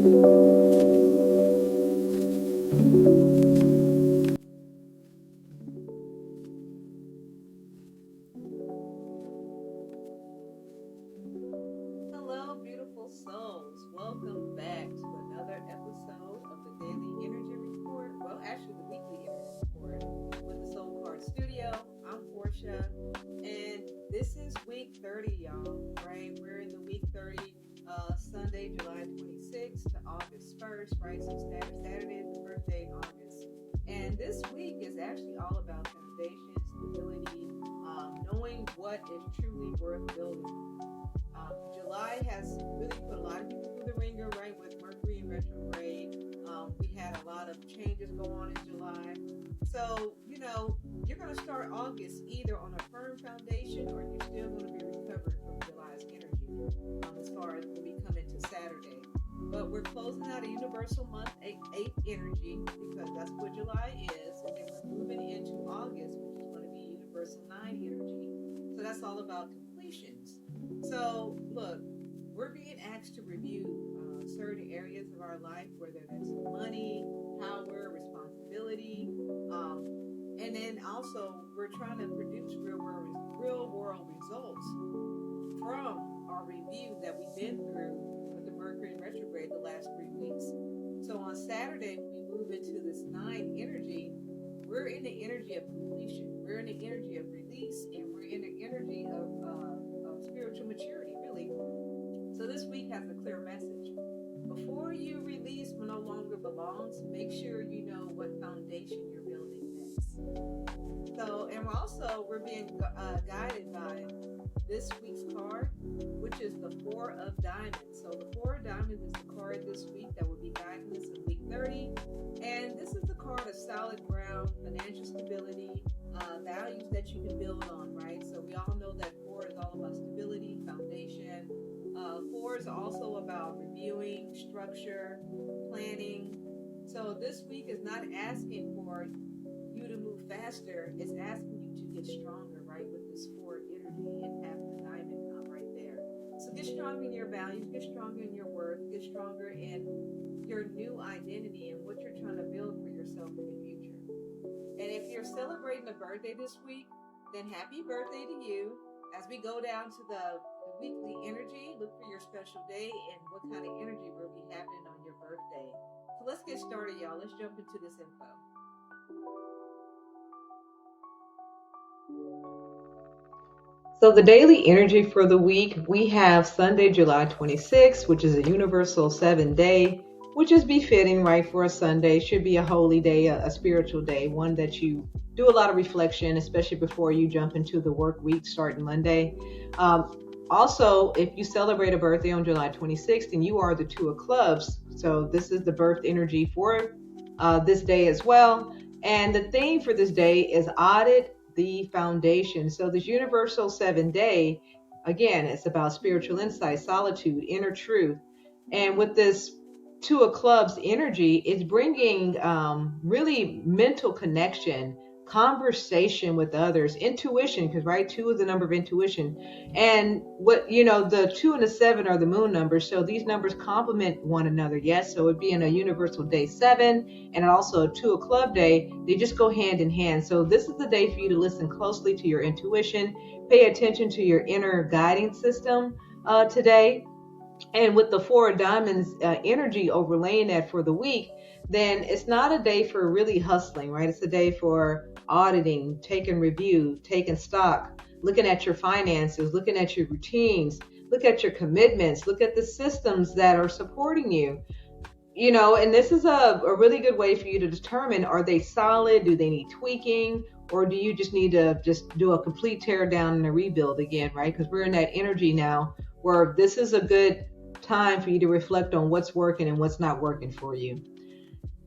Hello, beautiful souls. Welcome back to another episode of the Daily Energy Report. Well, actually, the Weekly Energy Report with the Soul Card Studio. I'm Portia, and this is week 30, y'all. Right? We're in the week 30, Sunday, July 26th to August 1st, right? So, Saturday is the birthday in August. And this week is actually all about foundation, stability, knowing what is truly worth building. July has really put a lot of people through the ringer, right? With Mercury in retrograde, we had a lot of changes go on in July. So, you're going to start August either on a firm foundation or you're still going to be recovered from July's energy as far as when we come into Saturday. But we're closing out a universal month, eighth energy, because that's what July is. And then we're moving into August, which is going to be universal nine energy. So that's all about completions. So, look, we're being asked to review certain areas of our life, whether that's money, power, responsibility, and then also we're trying to produce real world results from our review that we've been through with the Mercury retrograde the last 3 weeks. So on Saturday, we move into this nine energy. We're in the energy of completion. We're in the energy of release, and we're in the energy of spiritual maturity, really. So this week has a clear message. Before you release what no longer belongs, make sure you know what foundation you're building next. So, and we're being guided by this week's card, which is the Four of Diamonds. So the Four of Diamonds is the card this week that will be guiding us in week 30. And this is the card of solid ground, financial stability, values that you can build on, right? So we all know that four is all about stability, foundation. Four is also about reviewing, structure, planning. So this week is not asking for you to move faster, it's asking you to get stronger, right? With this four energy and having the diamond come right there. So get stronger in your values, get stronger in your worth, get stronger in your new identity and what you're trying to build for yourself in the future. And if you're celebrating a birthday this week, then happy birthday to you. As we go down to the weekly energy, look for your special day and what kind of energy will be happening on your birthday. So let's get started, y'all. Let's jump into this info. So the daily energy for the week, we have Sunday, July 26th, which is a universal 7-day, which is befitting, right, for a Sunday. Should be a holy day, a spiritual day, one that you do a lot of reflection, especially before you jump into the work week starting Monday. Also, if you celebrate a birthday on July 26th and you are the Two of Clubs, so this is the birth energy for this day as well. And the theme for this day is audit the foundation. So this universal 7-day, again, it's about spiritual insight, solitude, inner truth. And with this Two of Clubs energy, it's bringing really mental connection, conversation with others, intuition, because right, two is the number of intuition. And what, the two and the seven are the moon numbers. So these numbers complement one another. Yes. So it'd be in a universal day 7 and also a Two of Club day. They just go hand in hand. So this is the day for you to listen closely to your intuition, pay attention to your inner guiding system today. And with the Four of Diamonds energy overlaying that for the week, then it's not a day for really hustling, right? It's a day for auditing, taking review, taking stock, looking at your finances, looking at your routines, look at your commitments, look at the systems that are supporting you. And this is a really good way for you to determine, are they solid? Do they need tweaking? Or do you just need to just do a complete tear down and a rebuild again, right? Because we're in that energy now where this is a good time for you to reflect on what's working and what's not working for you.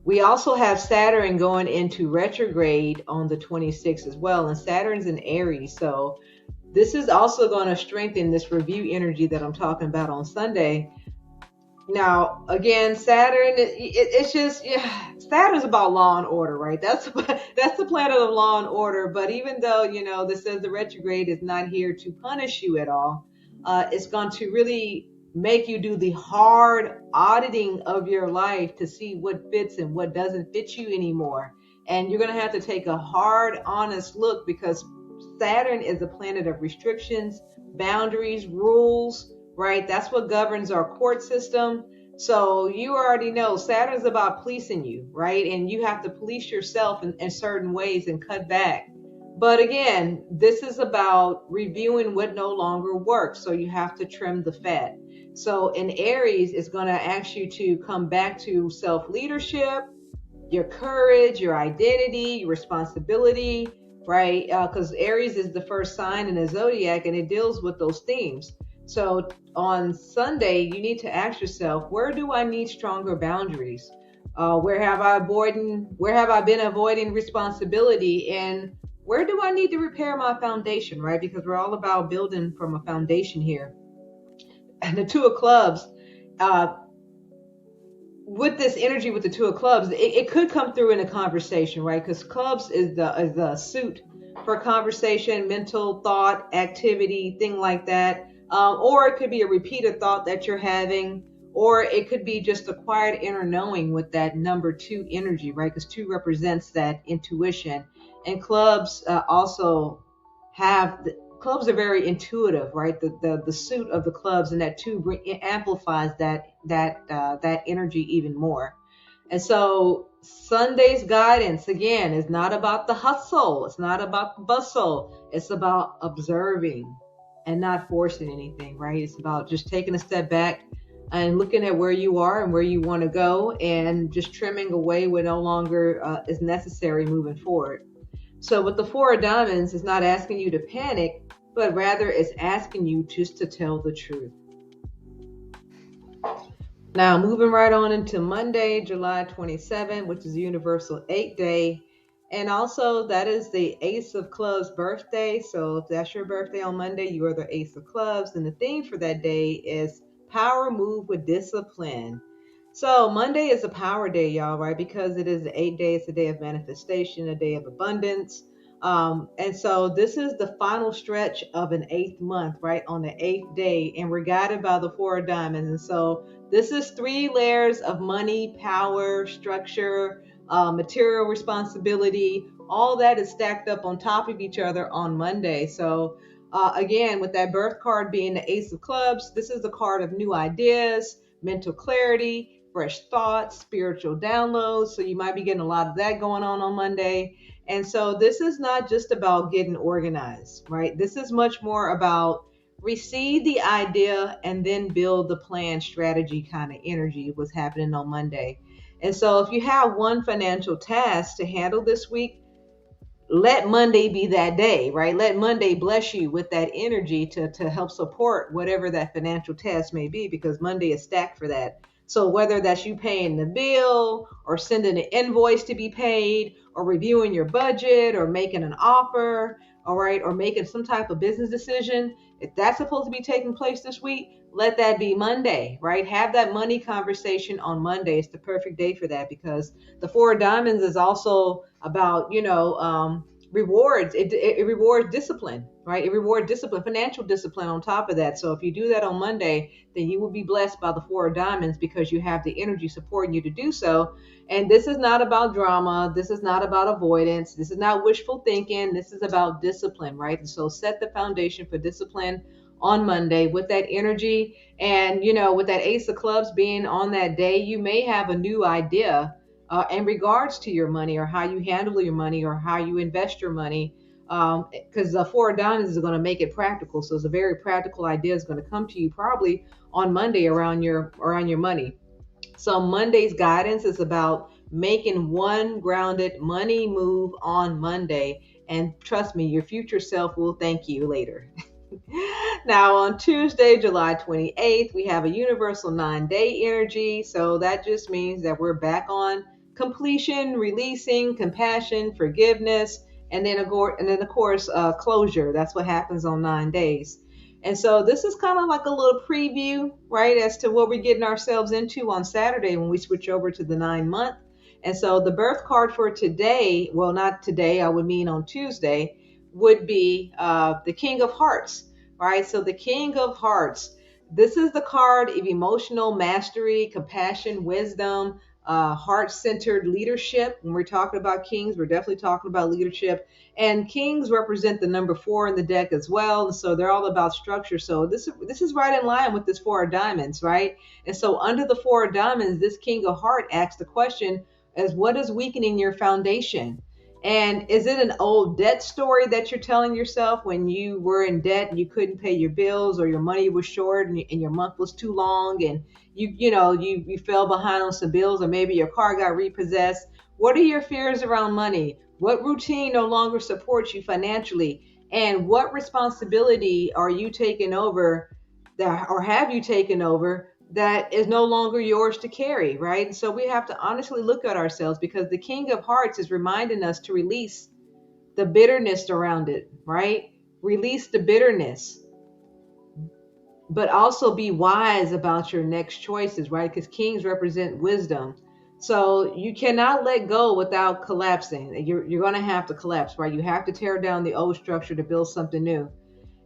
We also have Saturn going into retrograde on the 26th as well, and Saturn's in Aries. So this is also going to strengthen this review energy that I'm talking about on Sunday. Now, again, Saturn, it's just, Saturn's about law and order, right? That's the planet of law and order. But even though, this says the retrograde is not here to punish you at all, it's going to really make you do the hard auditing of your life to see what fits and what doesn't fit you anymore. And you're going to have to take a hard, honest look, because Saturn is a planet of restrictions, boundaries, rules, right? That's what governs our court system. So you already know Saturn's about policing you, right? And you have to police yourself in certain ways and cut back. But again, this is about reviewing what no longer works. So you have to trim the fat. So in Aries, it's going to ask you to come back to self-leadership, your courage, your identity, your responsibility, right? Because Aries is the first sign in the zodiac, and it deals with those themes. So on Sunday, you need to ask yourself, where do I need stronger boundaries? Where have I been avoiding responsibility? And where do I need to repair my foundation, right? Because we're all about building from a foundation here. And the Two of Clubs, with this energy with the Two of Clubs, it could come through in a conversation, right? Because clubs is the suit for conversation, mental thought, activity, thing like that. Or it could be a repeated thought that you're having, or it could be just a quiet inner knowing with that number 2 energy, right? Because 2 represents that intuition. And clubs also have clubs are very intuitive, right? The suit of the clubs, and that 2 amplifies that energy even more. And so Sunday's guidance, again, is not about the hustle. It's not about the bustle. It's about observing and not forcing anything, right? It's about just taking a step back and looking at where you are and where you want to go, and just trimming away what no longer is necessary moving forward. So with the Four of Diamonds, it's not asking you to panic, but rather it's asking you just to tell the truth. Now, moving right on into Monday, July 27, which is the Universal 8 Day. And also, that is the Ace of Clubs birthday. So if that's your birthday on Monday, you are the Ace of Clubs. And the theme for that day is power move with discipline. So Monday is a power day, y'all, right? Because it is the 8 day. It's a day of manifestation, a day of abundance. And so this is the final stretch of an 8th month, right? On the 8th day. And we're guided by the Four of Diamonds. And so this is 3 layers of money, power, structure, material responsibility. All that is stacked up on top of each other on Monday. So again, with that birth card being the Ace of Clubs, this is the card of new ideas, mental clarity, fresh thoughts, spiritual downloads. So you might be getting a lot of that going on Monday. And so this is not just about getting organized, right? This is much more about receive the idea and then build the plan strategy kind of energy, what's happening on Monday. And so if you have one financial task to handle this week, let Monday be that day, right? Let Monday bless you with that energy to help support whatever that financial task may be, because Monday is stacked for that. So whether that's you paying the bill, or sending an invoice to be paid, or reviewing your budget, or making an offer, all right, or making some type of business decision, if that's supposed to be taking place this week, let that be Monday, right? Have that money conversation on Monday. It's the perfect day for that, because the Four of Diamonds is also about, rewards. It rewards discipline, right? It rewards discipline, financial discipline on top of that. So if you do that on Monday, then you will be blessed by the Four of Diamonds, because you have the energy supporting you to do so. And this is not about drama. This is not about avoidance. This is not wishful thinking. This is about discipline, right? And so set the foundation for discipline on Monday with that energy. And, with that Ace of Clubs being on that day, you may have a new idea in regards to your money, or how you handle your money, or how you invest your money. Because the Four of Diamonds is going to make it practical. So it's a very practical idea is going to come to you probably on Monday around your money. So Monday's guidance is about making one grounded money move on Monday. And trust me, your future self will thank you later. Now on Tuesday, July 28th, we have a universal 9-day energy. So that just means that we're back on completion, releasing, compassion, forgiveness, and then of course closure. That's what happens on 9 days. And so this is kind of like a little preview, right, as to what we're getting ourselves into on Saturday when we switch over to the 9-month. And so the birth card for today, well, not today, I would mean on Tuesday, would be the King of Hearts, right? So the King of Hearts, This is the card of emotional mastery, compassion, wisdom, heart-centered leadership. When we're talking about kings, we're definitely talking about leadership. And kings represent the number 4 in the deck as well. So they're all about structure. So this is right in line with this 4 of diamonds, right? And so under the 4 of diamonds, this king of heart asks the question as what is weakening your foundation? And is it an old debt story that you're telling yourself when you were in debt and you couldn't pay your bills, or your money was short, and your month was too long, and you fell behind on some bills, or maybe your car got repossessed? What are your fears around money? What routine no longer supports you financially? And what responsibility are you taking over, that or have you taken over, that is no longer yours to carry, right? So we have to honestly look at ourselves, because the King of Hearts is reminding us to release the bitterness around it, right? Release the bitterness, but also be wise about your next choices, right? Because kings represent wisdom. So you cannot let go without collapsing. You're going to have to collapse, right? You have to tear down the old structure to build something new.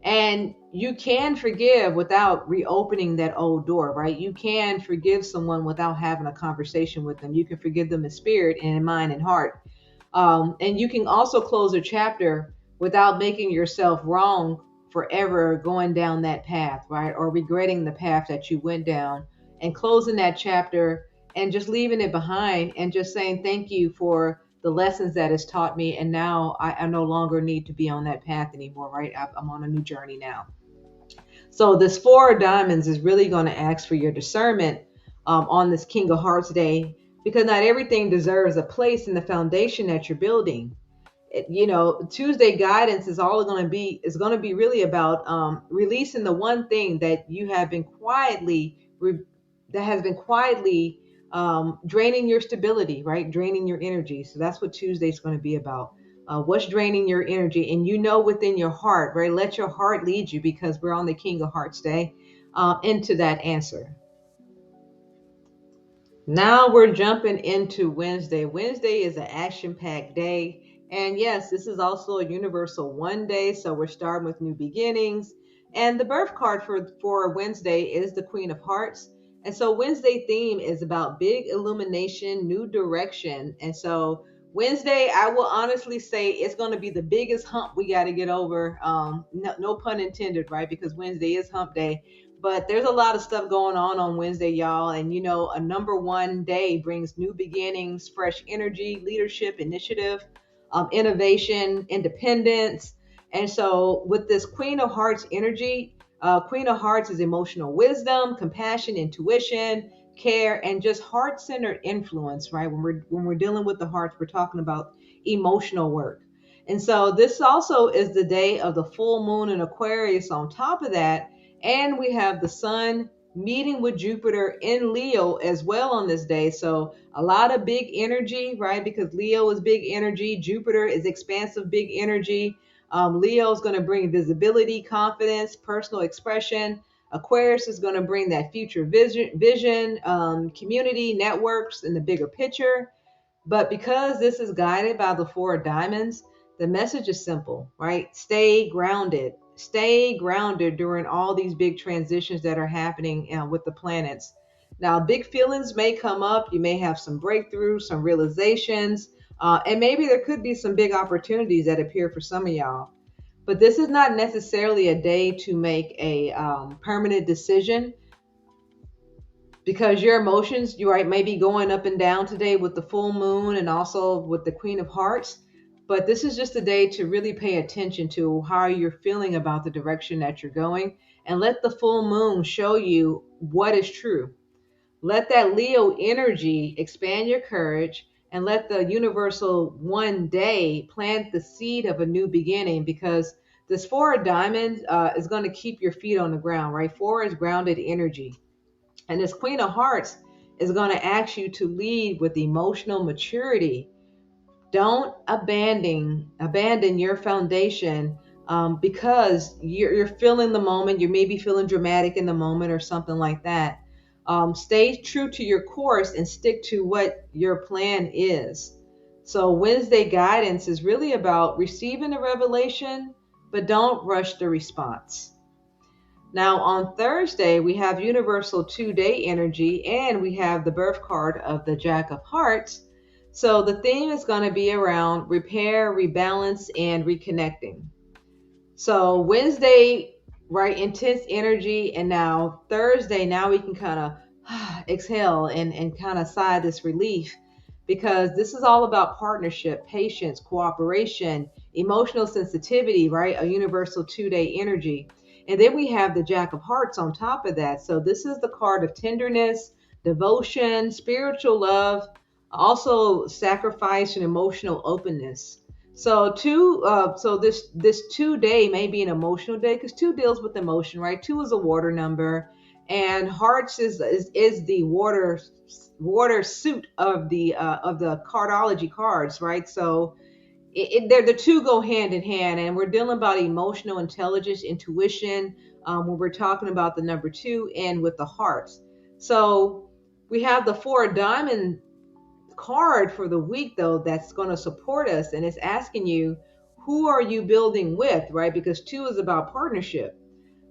And you can forgive without reopening that old door, right? You can forgive someone without having a conversation with them. You can forgive them in spirit and in mind and heart. And you can also close a chapter without making yourself wrong forever going down that path, right? Or regretting the path that you went down, and closing that chapter and just leaving it behind and just saying thank you for the lessons that it's taught me. And now I no longer need to be on that path anymore, right? I'm on a new journey now. So this 4 of diamonds is really going to ask for your discernment on this King of Hearts day, because not everything deserves a place in the foundation that you're building. Tuesday guidance is going to be really about releasing the one thing that you have been that has been quietly draining your stability, right? Draining your energy. So that's what Tuesday is going to be about. What's draining your energy? And within your heart, right? Let your heart lead you, because we're on the King of Hearts day, into that answer. Now we're jumping into Wednesday. Wednesday is an action packed day. And yes, this is also a universal one day. So we're starting with new beginnings. And the birth card for Wednesday is the Queen of Hearts. And so Wednesday theme is about big illumination, new direction. And so Wednesday, I will honestly say it's going to be the biggest hump we got to get over. No pun intended, right? Because Wednesday is hump day, but there's a lot of stuff going on Wednesday, y'all. And a number one day brings new beginnings, fresh energy, leadership, initiative, innovation, independence. And so, with this Queen of Hearts energy, Queen of Hearts is emotional wisdom, compassion, intuition, care, and just heart-centered influence. Right? When we're dealing with the hearts, we're talking about emotional work. And so, this also is the day of the full moon in Aquarius. On top of that, and we have the sun meeting with Jupiter in Leo as well on this day. So a lot of big energy, right? Because Leo is big energy. Jupiter is expansive, big energy. Leo is going to bring visibility, confidence, personal expression. Aquarius is going to bring that future vision, community, networks, and the bigger picture. But because this is guided by the 4 of diamonds, the message is simple, right? Stay grounded. Stay grounded during all these big transitions that are happening with the planets. Now, big feelings may come up. You may have some breakthroughs, some realizations, and maybe there could be some big opportunities that appear for some of y'all. But this is not necessarily a day to make a permanent decision, because your emotions, you right, may be going up and down today with the full moon and also with the Queen of Hearts. But this is just a day to really pay attention to how you're feeling about the direction that you're going, and let the full moon show you what is true. Let that Leo energy expand your courage, and let the universal one day plant the seed of a new beginning, because this 4 of diamonds is going to keep your feet on the ground, right? 4 is grounded energy. And this Queen of Hearts is going to ask you to lead with emotional maturity. Don't abandon your foundation because you're feeling the moment. You may be feeling dramatic in the moment or something like that. Stay true to your course and stick to what your plan is. So Wednesday guidance is really about receiving a revelation, but don't rush the response. Now, on Thursday, we have Universal 2-day energy and we have the birth card of the Jack of Hearts. So, the theme is going to be around repair, rebalance, and reconnecting. So, Wednesday, right, intense energy. And now, Thursday, now we can kind of exhale and kind of sigh this relief because this is all about partnership, patience, cooperation, emotional sensitivity, right? A universal 2-day energy. And then we have the Jack of Hearts on top of that. So this is the card of tenderness, devotion, spiritual love, also sacrifice and emotional openness. So this 2-day may be an emotional day because two deals with emotion, right? Two is a water number, and hearts is the water suit of the cardology cards, right? So they're the two go hand in hand, and we're dealing about emotional intelligence, intuition, when we're talking about the number two and with the hearts. So we have the four of diamond card for the week though that's going to support us, and it's asking you who are you building with, right? Because two is about partnership.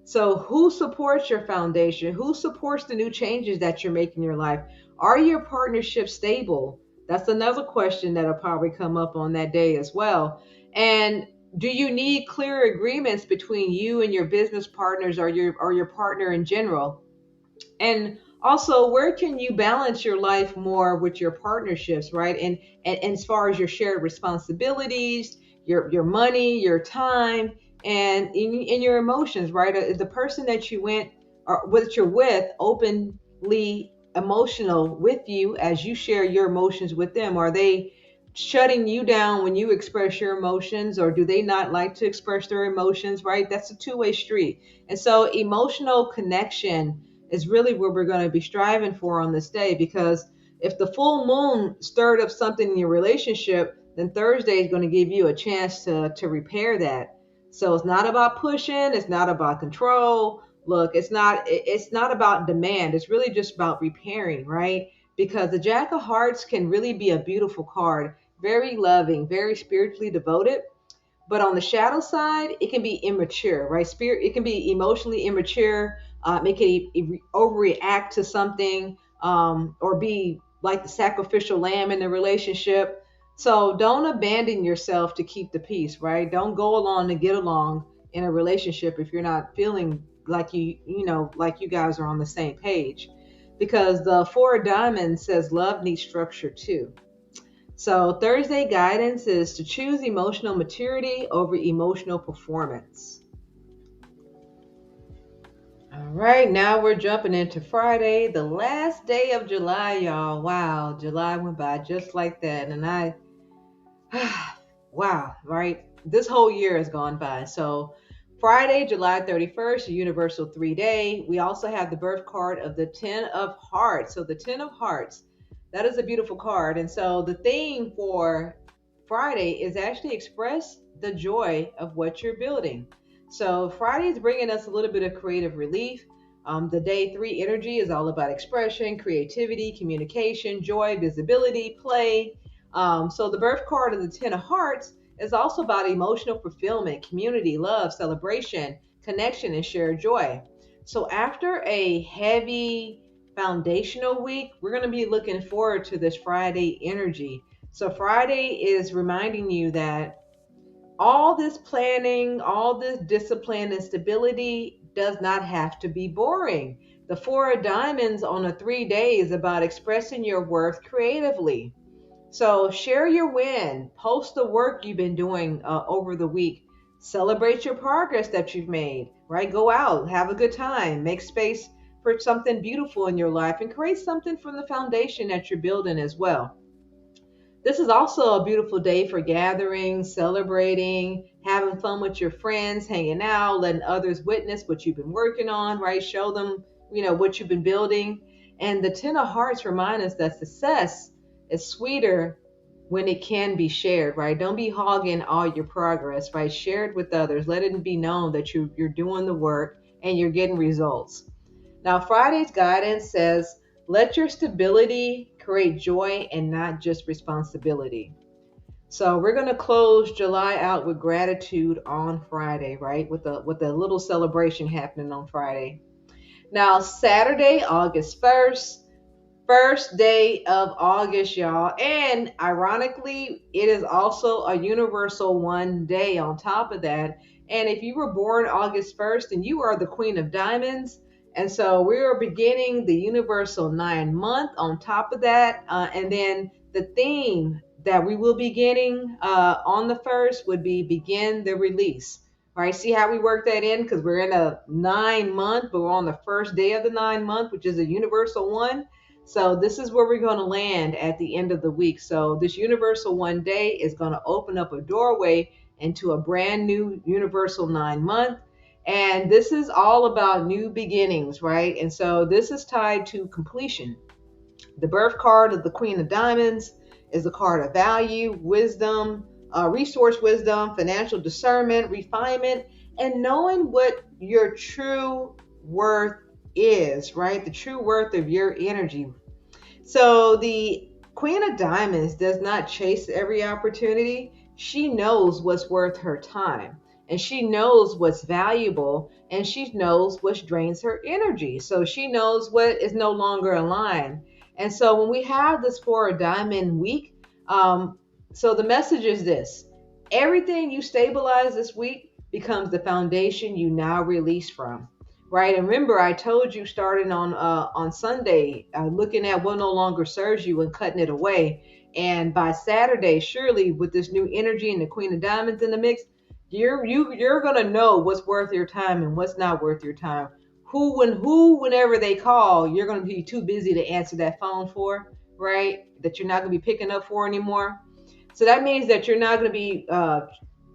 So, who supports your foundation? Who supports the new changes that you're making in your life? Are your partnerships stable? That's another question that'll probably come up on that day as well. And do you need clear agreements between you and your business partners or your partner in general? And also, where can you balance your life more with your partnerships, right? And as far as your shared responsibilities, your money, your time, and in your emotions, right? Is the person that you went or what you're with openly emotional with you as you share your emotions with them? Are they shutting you down when you express your emotions, or do they not like to express their emotions, right? That's a two-way street. And so emotional connection is really what we're going to be striving for on this day, because if the full moon stirred up something in your relationship, then Thursday is going to give you a chance to repair that. So it's not about pushing, it's not about control. Look, it's not about demand. It's really just about repairing, right? Because the Jack of Hearts can really be a beautiful card, very loving, very spiritually devoted. But on the shadow side, it can be immature, right? Spirit, it can be emotionally immature. It can overreact to something, or be like the sacrificial lamb in the relationship. So don't abandon yourself to keep the peace, right? Don't go along to get along in a relationship if you're not feeling like like you guys are on the same page. Because the four of diamonds says love needs structure too. So, Thursday guidance is to choose emotional maturity over emotional performance. All right, now we're jumping into Friday, the last day of July, y'all. Wow, July went by just like that. And wow, right? This whole year has gone by. So, Friday, July 31st, a universal 3-day. We also have the birth card of the 10 of Hearts. So, the 10 of Hearts, that is a beautiful card. And so, the theme for Friday is actually express the joy of what you're building. So, Friday is bringing us a little bit of creative relief. The day three energy is all about expression, creativity, communication, joy, visibility, play. So the birth card of the Ten of Hearts is also about emotional fulfillment, community, love, celebration, connection, and shared joy. So after a heavy foundational week, we're going to be looking forward to this Friday energy. So Friday is reminding you that all this planning, all this discipline and stability does not have to be boring. The Four of Diamonds on a 3-day is about expressing your worth creatively. So share your win, post the work you've been doing over the week, celebrate your progress that you've made, right? Go out, have a good time, make space for something beautiful in your life, and create something from the foundation that you're building as well. This is also a beautiful day for gathering, celebrating, having fun with your friends, hanging out, letting others witness what you've been working on, right? Show them, what you've been building. And the Ten of Hearts remind us that success is sweeter when it can be shared, right? Don't be hogging all your progress, right? Share it with others. Let it be known that you're doing the work and you're getting results. Now, Friday's guidance says, let your stability create joy and not just responsibility. So we're gonna close July out with gratitude on Friday, right? With a little celebration happening on Friday. Now Saturday, August 1st, first day of August, y'all. And ironically, it is also a universal one day on top of that. And if you were born August 1st, then you are the Queen of Diamonds. And so we are beginning the universal 9 month on top of that. And then the theme that we will be getting on the first would be begin the release. All right, see how we work that in? Because we're in a 9 month, but we're on the first day of the 9 month, which is a universal one. So this is where we're going to land at the end of the week. So this universal one day is going to open up a doorway into a brand new universal 9 month. And this is all about new beginnings, right? And so this is tied to completion. The birth card of the Queen of Diamonds is a card of value, wisdom, resource wisdom, financial discernment, refinement, and knowing what your true worth is, right? The true worth of your energy. So the Queen of Diamonds does not chase every opportunity. She knows what's worth her time, and she knows what's valuable, and she knows what drains her energy. So she knows what is no longer aligned. And so when we have this Four of Diamond week, so the message is this: everything you stabilize this week becomes the foundation you now release from. Right, and remember, I told you starting on Sunday, looking at what no longer serves you and cutting it away. And by Saturday, surely with this new energy and the Queen of Diamonds in the mix, you're gonna know what's worth your time and what's not worth your time. Whenever they call, you're gonna be too busy to answer that phone for, right? That you're not gonna be picking up for anymore. So that means that you're not gonna be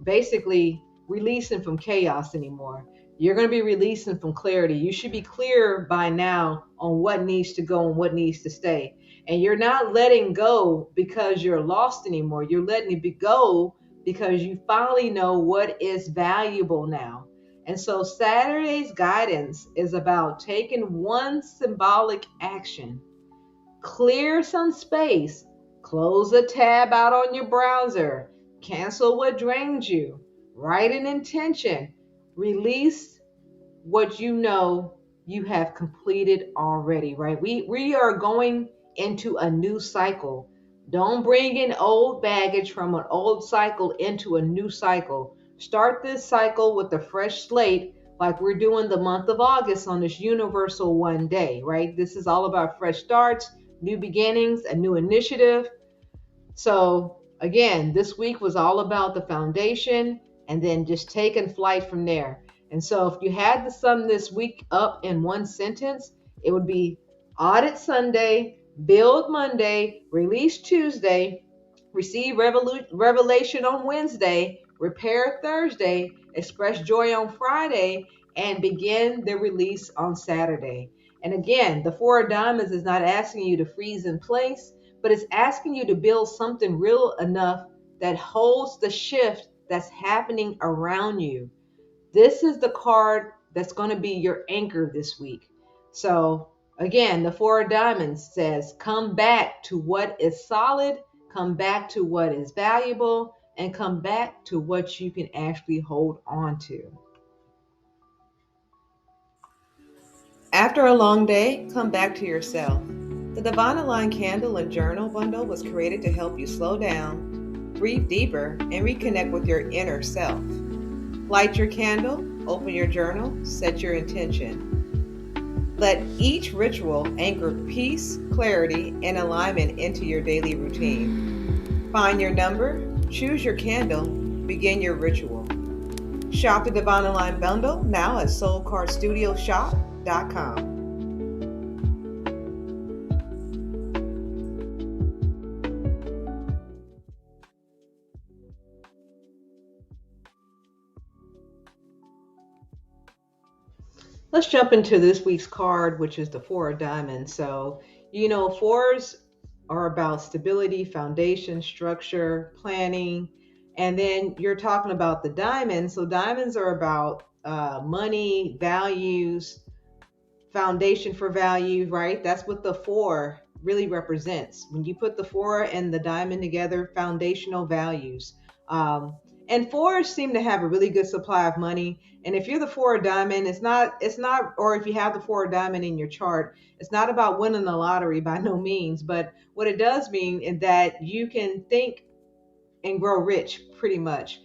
basically releasing from chaos anymore. You're going to be releasing from clarity. You should be clear by now on what needs to go and what needs to stay. And you're not letting go because you're lost anymore. You're letting it go because you finally know what is valuable now. And so Saturday's guidance is about taking one symbolic action. Clear some space. Close a tab out on your browser. Cancel what drains you. Write an intention. Release what you know you have completed already, right? We are going into a new cycle. Don't bring in old baggage from an old cycle into a new cycle. Start this cycle with a fresh slate, like we're doing the month of August on this universal one day, right? This is all about fresh starts, new beginnings, a new initiative. So again, this week was all about the foundation and then just taking flight from there. And so if you had to sum this week up in one sentence, it would be audit Sunday, build Monday, release Tuesday, receive revelation on Wednesday, repair Thursday, express joy on Friday, and begin the release on Saturday. And again, the Four of Diamonds is not asking you to freeze in place, but it's asking you to build something real enough that holds the shift that's happening around you. This is the card that's going to be your anchor this week. So again, the Four of Diamonds says, come back to what is solid, come back to what is valuable, and come back to what you can actually hold on to. After a long day, come back to yourself. The Divine Align Candle and Journal Bundle was created to help you slow down, breathe deeper, and reconnect with your inner self. Light your candle, open your journal, set your intention. Let each ritual anchor peace, clarity, and alignment into your daily routine. Find your number, choose your candle, begin your ritual. Shop the Divine Align Bundle now at soulcardstudioshop.com. Let's jump into this week's card, which is the Four of Diamonds. So, fours are about stability, foundation, structure, planning. And then you're talking about the diamonds. So, diamonds are about money, values, foundation for value, right? That's what the four really represents. When you put the four and the diamond together, foundational values. And fours seem to have a really good supply of money. And if you're the four of diamond, it's not, or if you have the four of diamond in your chart, it's not about winning the lottery by no means. But what it does mean is that you can think and grow rich pretty much.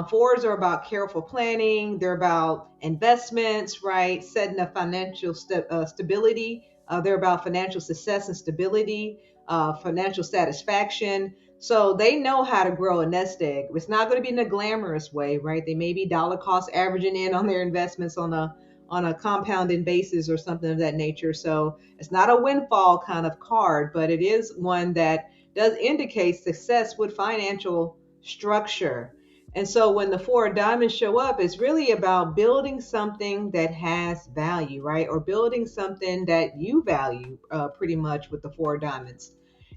Fours are about careful planning. They're about investments, right? Setting a financial stability. They're about financial success and stability, financial satisfaction. So they know how to grow a nest egg. It's not going to be in a glamorous way, right? They may be dollar cost averaging in on their investments on a compounding basis or something of that nature. So it's not a windfall kind of card, but it is one that does indicate success with financial structure. And so when the four of diamonds show up, it's really about building something that has value, right? Or building something that you value pretty much with the four of diamonds.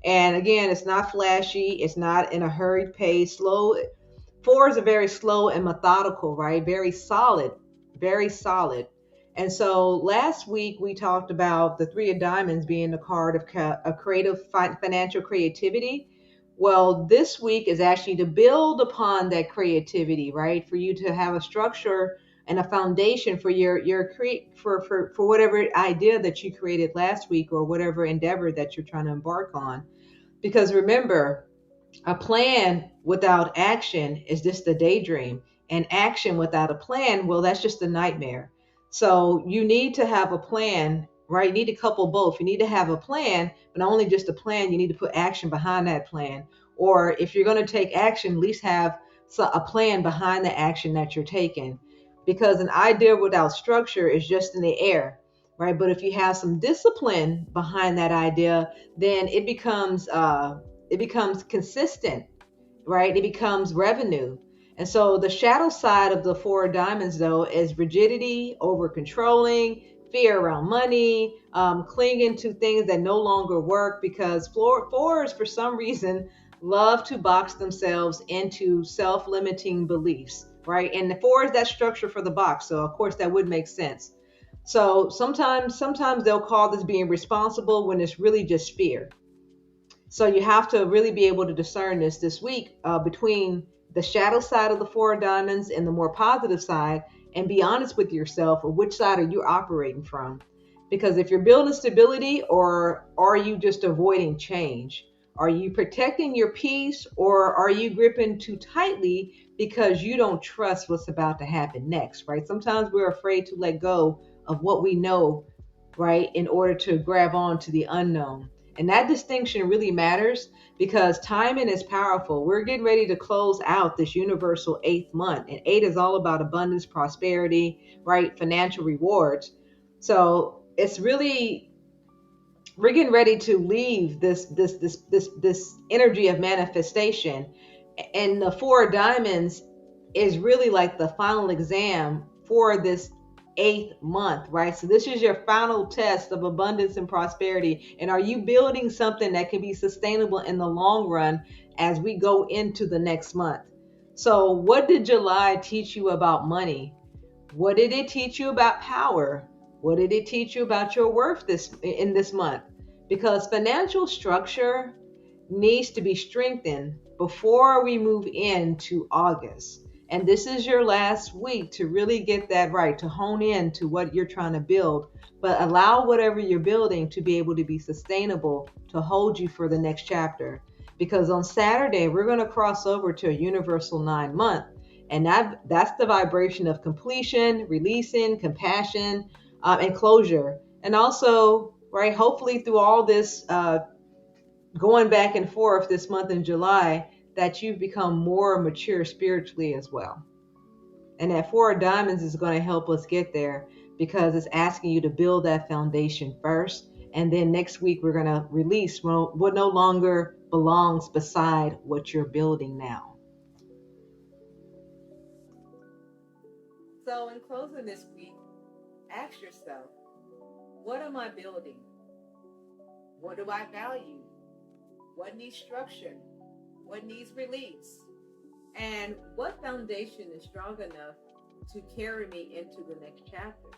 And again, it's not flashy, it's not in a hurried pace. Slow. Fours are very slow and methodical, right? Very solid, very solid. And so last week we talked about the three of diamonds being the card of a creative financial creativity. Well, this week is actually to build upon that creativity, right? For you to have a structure and a foundation for your create for whatever idea that you created last week or whatever endeavor that you're trying to embark on. Because remember, a plan without action is just a daydream, and action without a plan, well, that's just a nightmare. So you need to have a plan, right? You need to couple both. You need to have a plan, but not only just a plan, you need to put action behind that plan. Or if you're going to take action, at least have a plan behind the action that you're taking. Because an idea without structure is just in the air, right? But if you have some discipline behind that idea, then it becomes consistent, right? It becomes revenue. And so the shadow side of the four of diamonds, though, is rigidity, over controlling, fear around money, clinging to things that no longer work because fours, for some reason, love to box themselves into self limiting beliefs, right? And the four is that structure for the box. So, of course, that would make sense. So sometimes they'll call this being responsible when it's really just fear. So you have to really be able to discern this week between the shadow side of the four of diamonds and the more positive side, and be honest with yourself of which side are you operating from. Because if you're building stability, or are you just avoiding change? Are you protecting your peace, or are you gripping too tightly because you don't trust what's about to happen next, right? Sometimes we're afraid to let go of what we know, right, in order to grab on to the unknown. And that distinction really matters because timing is powerful. We're getting ready to close out this universal eighth month, and eight is all about abundance, prosperity, right? Financial rewards. So it's really, we're getting ready to leave this energy of manifestation. And the four of diamonds is really like the final exam for this eighth month, right? So this is your final test of abundance and prosperity. And are you building something that can be sustainable in the long run as we go into the next month? So what did July teach you about money? What did it teach you about power? What did it teach you about your worth this month? Because financial structure needs to be strengthened before we move into August. And this is your last week to really get that right, to hone in to what you're trying to build, but allow whatever you're building to be able to be sustainable to hold you for the next chapter. Because on Saturday, we're going to cross over to a universal 9 month. And that's the vibration of completion, releasing, compassion, and closure. And also, right, hopefully through all this going back and forth this month in July, that you've become more mature spiritually as well. And that four of diamonds is going to help us get there because it's asking you to build that foundation first. And then next week, we're going to release what no longer belongs beside what you're building now. So, in closing this week, ask yourself, what am I building? What do I value? What needs structure? What needs release? And what foundation is strong enough to carry me into the next chapter?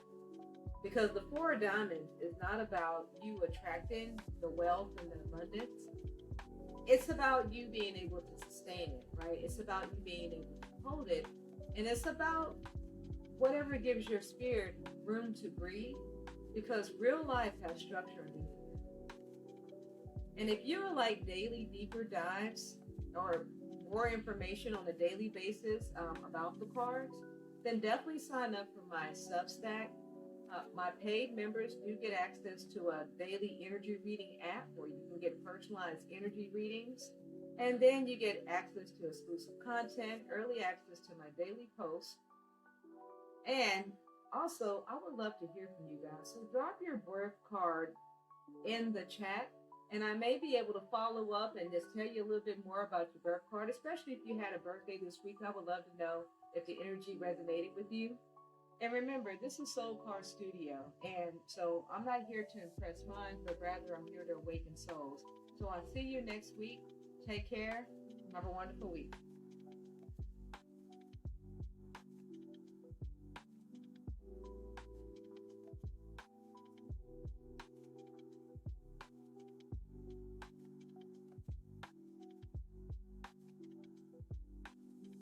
Because the Four of Diamonds is not about you attracting the wealth and the abundance. It's about you being able to sustain it, right? It's about you being able to hold it. And it's about whatever gives your spirit room to breathe, because real life has structure underneath it. And if you would like daily deeper dives or more information on a daily basis about the cards, then definitely sign up for my Substack. My paid members do get access to a daily energy reading app where you can get personalized energy readings. And then you get access to exclusive content, early access to my daily posts. And also, I would love to hear from you guys. So drop your birth card in the chat, and I may be able to follow up and just tell you a little bit more about your birth card, especially if you had a birthday this week. I would love to know if the energy resonated with you. And remember, this is Soul Card Studio. And so I'm not here to impress minds, but rather I'm here to awaken souls. So I'll see you next week. Take care. Have a wonderful week.